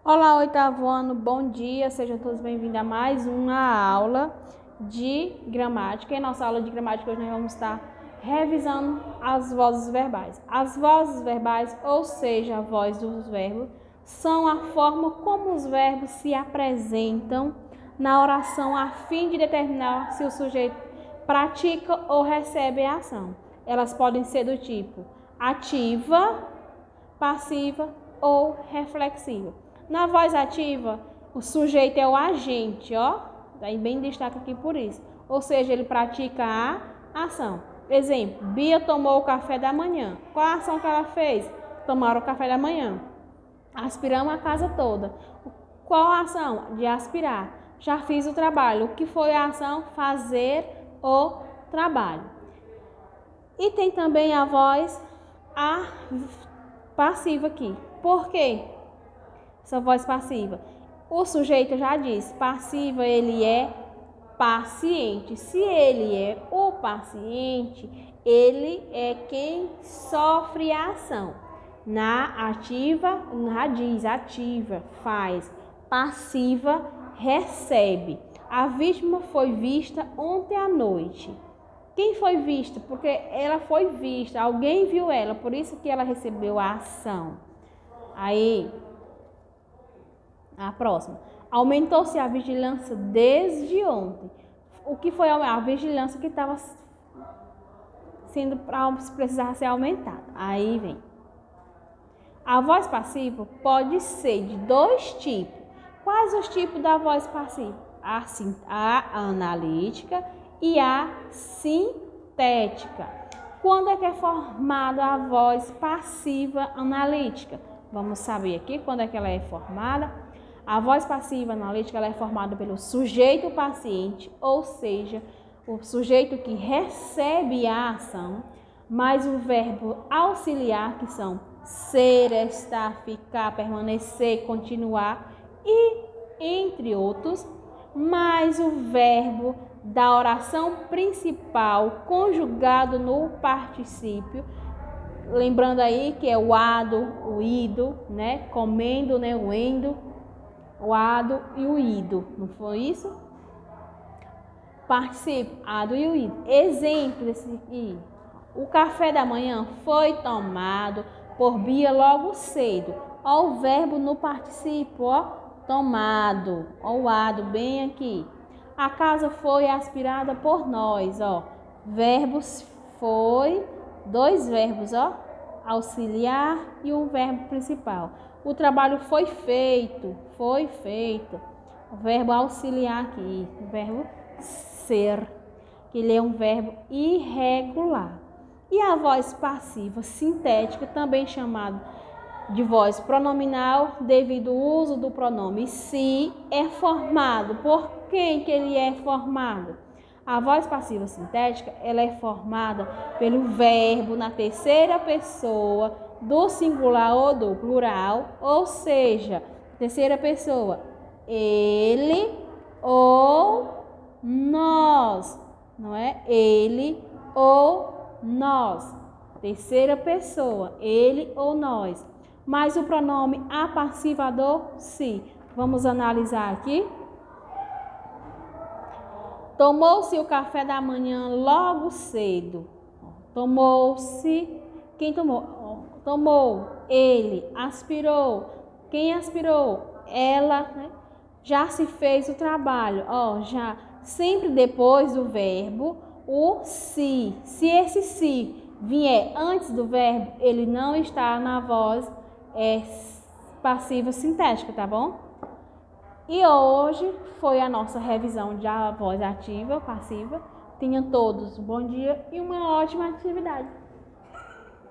Olá, oitavo ano, bom dia, sejam todos bem-vindos a mais uma aula de gramática. Em nossa aula de gramática hoje nós vamos estar revisando as vozes verbais. As vozes verbais, ou seja, a voz dos verbos, são a forma como os verbos se apresentam na oração a fim de determinar se o sujeito pratica ou recebe a ação. Elas podem ser do tipo ativa, passiva ou reflexiva. Na voz ativa, o sujeito é o agente, ó. Daí bem destaca aqui por isso. Ou seja, ele pratica a ação. Exemplo, Bia tomou o café da manhã. Qual a ação que ela fez? Tomar o café da manhã. Aspiramos a casa toda. Qual a ação? De aspirar. Já fiz o trabalho. O que foi a ação? Fazer o trabalho. E tem também a voz passiva aqui. Por quê? Essa voz passiva. O sujeito já disse, passiva ele é paciente. Se ele é o paciente, ele é quem sofre a ação. Na ativa, diz ativa, faz. Passiva, recebe. A vítima foi vista ontem à noite. Quem foi vista? Porque ela foi vista, alguém viu ela, por isso que ela recebeu a ação. Aí, a próxima. Aumentou-se a vigilância desde ontem. O que foi a vigilância que estava sendo precisar ser aumentada? Aí vem. A voz passiva pode ser de dois tipos. Quais os tipos da voz passiva? A analítica e a sintética. Quando é que é formada a voz passiva analítica? Vamos saber aqui quando é que ela é formada. A voz passiva analítica ela é formada pelo sujeito paciente, ou seja, o sujeito que recebe a ação, mais o verbo auxiliar, que são ser, estar, ficar, permanecer, continuar e entre outros, mais o verbo da oração principal conjugado no particípio. Lembrando aí que é o ado, o ido, né? Comendo, né? O endo, o ado e o ido. Não foi isso? Particípio, ado e o ido. Exemplo desse aqui. O café da manhã foi tomado por Bia logo cedo. Ó o verbo no particípio, ó. Tomado. Ó o ado bem aqui. A casa foi aspirada por nós, ó. Verbos foi, dois verbos, ó. Auxiliar e um verbo principal. O trabalho foi feito, foi feito. O verbo auxiliar aqui, o verbo ser, que ele é um verbo irregular. E a voz passiva sintética, também chamada de voz pronominal, devido ao uso do pronome se, é formado. Por quem que ele é formado? A voz passiva sintética, ela é formada pelo verbo na terceira pessoa do singular ou do plural, ou seja, terceira pessoa, ele ou nós, não é? Ele ou nós. Terceira pessoa, ele ou nós. Mais o pronome apassivador, se. Vamos analisar aqui. Tomou-se o café da manhã logo cedo. Tomou-se. Quem tomou? Tomou. Ele. Aspirou. Quem aspirou? Ela. Né? Já se fez o trabalho. Ó, já. Sempre depois do verbo, o se. Se esse se vier antes do verbo, ele não está na voz passiva sintética, tá bom? E hoje foi a nossa revisão de a voz ativa, passiva. Tenham todos um bom dia e uma ótima atividade.